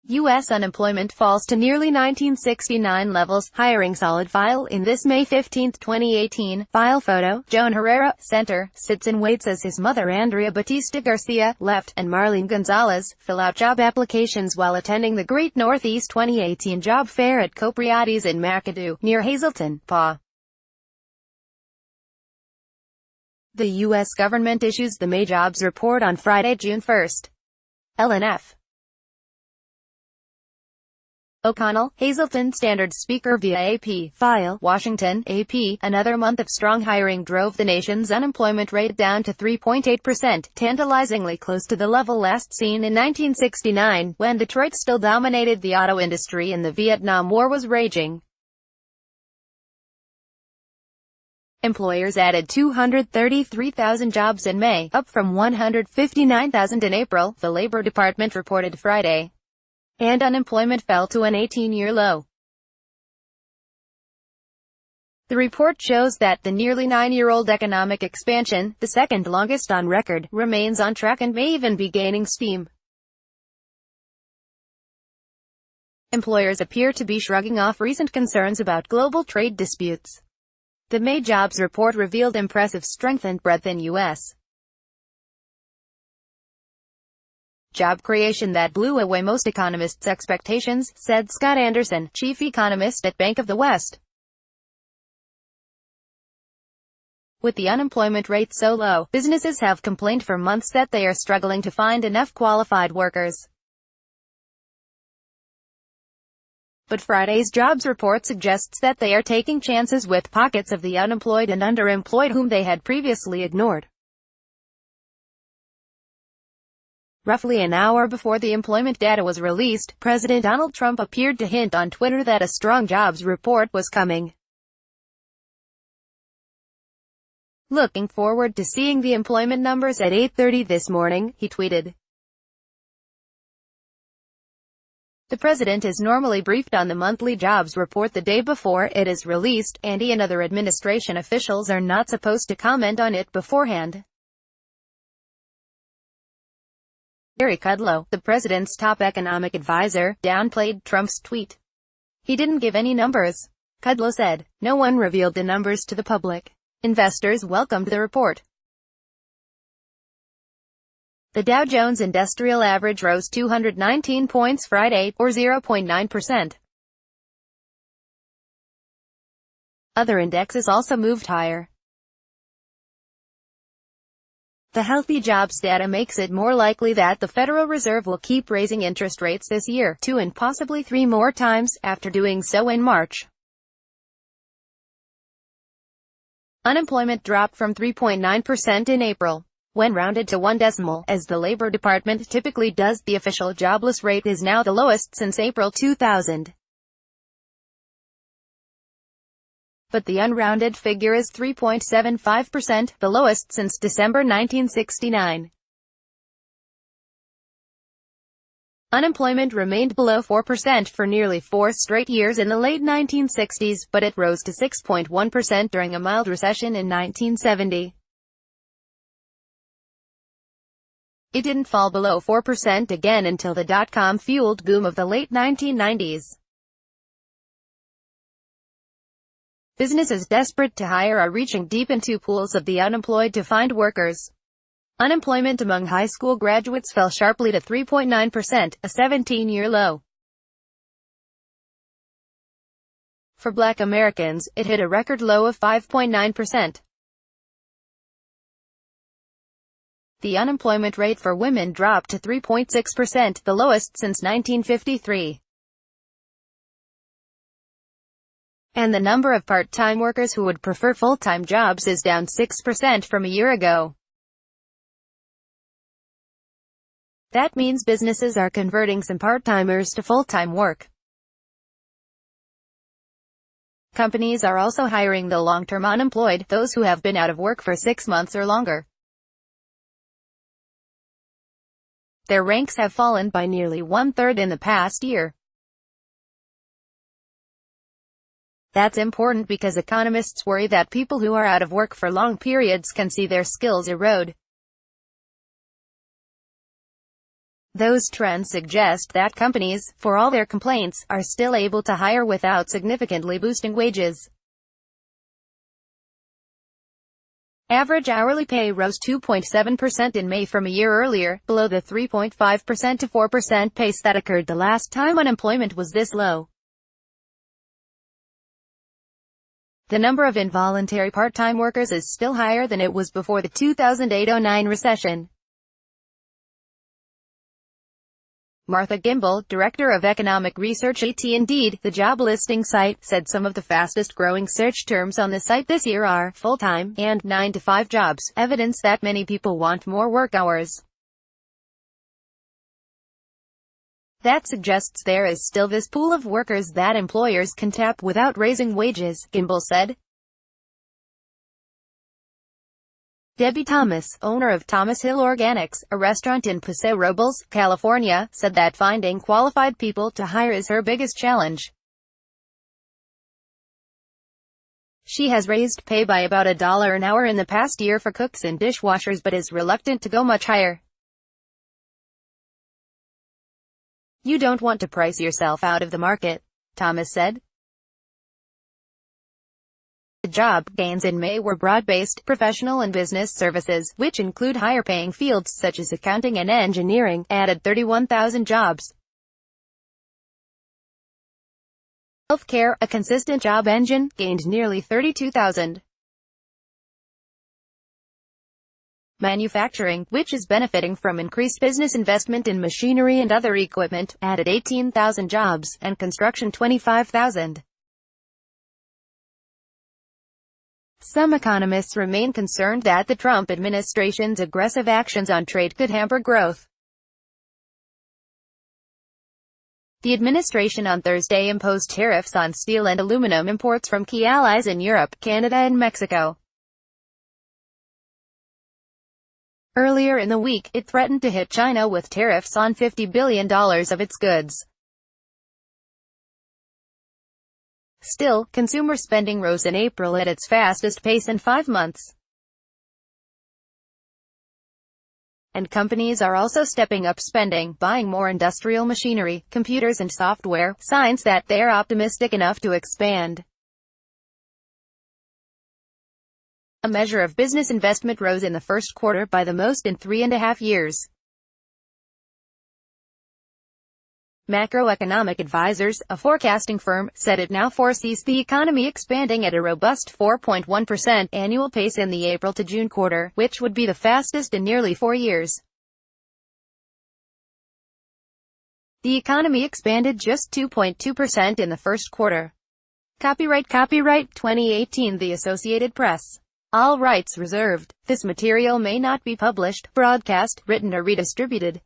U.S. unemployment falls to nearly 1969 levels, hiring solid. File in this May 15, 2018. File photo, Joan Herrera, center, sits and waits as his mother Andrea Batista Garcia, left, and Marlene Gonzalez, fill out job applications while attending the Great Northeast 2018 job fair at Copriades in McAdoo, near Hazleton, PA. The U.S. government issues the May jobs report on Friday, June 1. Ellen F. O'Connell, Hazleton Standard Speaker via AP. File, Washington, AP. Another month of strong hiring drove the nation's unemployment rate down to 3.8%, tantalizingly close to the level last seen in 1969, when Detroit still dominated the auto industry and the Vietnam War was raging. Employers added 233,000 jobs in May, up from 159,000 in April, the Labor Department reported Friday. And unemployment fell to an 18-year low. The report shows that the nearly 9-year-old economic expansion, the second longest on record, remains on track and may even be gaining steam. Employers appear to be shrugging off recent concerns about global trade disputes. The May jobs report revealed impressive strength and breadth in U.S. job creation that blew away most economists' expectations, said Scott Anderson, chief economist at Bank of the West. With the unemployment rate so low, businesses have complained for months that they are struggling to find enough qualified workers. But Friday's jobs report suggests that they are taking chances with pockets of the unemployed and underemployed whom they had previously ignored. Roughly an hour before the employment data was released, President Donald Trump appeared to hint on Twitter that a strong jobs report was coming. "Looking forward to seeing the employment numbers at 8:30 this morning," he tweeted. The president is normally briefed on the monthly jobs report the day before it is released, and he and other administration officials are not supposed to comment on it beforehand. Larry Kudlow, the president's top economic advisor, downplayed Trump's tweet. "He didn't give any numbers," Kudlow said. "No one revealed the numbers to the public. Investors welcomed the report." The Dow Jones Industrial Average rose 219 points Friday, or 0.9%. Other indexes also moved higher. The healthy jobs data makes it more likely that the Federal Reserve will keep raising interest rates this year, 2 and possibly 3 more times, after doing so in March. Unemployment dropped from 3.9% in April. When rounded to one decimal, as the Labor Department typically does, the official jobless rate is now the lowest since April 2000. But the unrounded figure is 3.75%, the lowest since December 1969. Unemployment remained below 4% for nearly 4 straight years in the late 1960s, but it rose to 6.1% during a mild recession in 1970. It didn't fall below 4% again until the dot-com-fueled boom of the late 1990s. Businesses desperate to hire are reaching deep into pools of the unemployed to find workers. Unemployment among high school graduates fell sharply to 3.9%, a 17-year low. For Black Americans, it hit a record low of 5.9%. The unemployment rate for women dropped to 3.6%, the lowest since 1953. And the number of part-time workers who would prefer full-time jobs is down 6% from a year ago. That means businesses are converting some part-timers to full-time work. Companies are also hiring the long-term unemployed, those who have been out of work for 6 months or longer. Their ranks have fallen by nearly 1/3 in the past year. That's important because economists worry that people who are out of work for long periods can see their skills erode. Those trends suggest that companies, for all their complaints, are still able to hire without significantly boosting wages. Average hourly pay rose 2.7% in May from a year earlier, below the 3.5% to 4% pace that occurred the last time unemployment was this low. The number of involuntary part-time workers is still higher than it was before the 2008-09 recession. Martha Gimbel, Director of Economic Research at Indeed, the job listing site, said some of the fastest-growing search terms on the site this year are full-time and 9-to-5 jobs, evidence that many people want more work hours. That suggests there is still this pool of workers that employers can tap without raising wages, Gimbel said. Debbie Thomas, owner of Thomas Hill Organics, a restaurant in Paso Robles, California, said that finding qualified people to hire is her biggest challenge. She has raised pay by about $1 an hour in the past year for cooks and dishwashers but is reluctant to go much higher. "You don't want to price yourself out of the market," Thomas said. The job gains in May were broad-based, professional and business services, which include higher-paying fields such as accounting and engineering, added 31,000 jobs. Healthcare, a consistent job engine, gained nearly 32,000. Manufacturing, which is benefiting from increased business investment in machinery and other equipment, added 18,000 jobs, and construction 25,000. Some economists remain concerned that the Trump administration's aggressive actions on trade could hamper growth. The administration on Thursday imposed tariffs on steel and aluminum imports from key allies in Europe, Canada and Mexico. Earlier in the week, it threatened to hit China with tariffs on $50 billion of its goods. Still, consumer spending rose in April at its fastest pace in 5 months. And companies are also stepping up spending, buying more industrial machinery, computers and software, signs that they're optimistic enough to expand. A measure of business investment rose in the first quarter by the most in 3.5 years. Macroeconomic Advisors, a forecasting firm, said it now foresees the economy expanding at a robust 4.1% annual pace in the April to June quarter, which would be the fastest in nearly 4 years. The economy expanded just 2.2% in the first quarter. Copyright 2018 The Associated Press. All rights reserved. This material may not be published, broadcast, written or redistributed.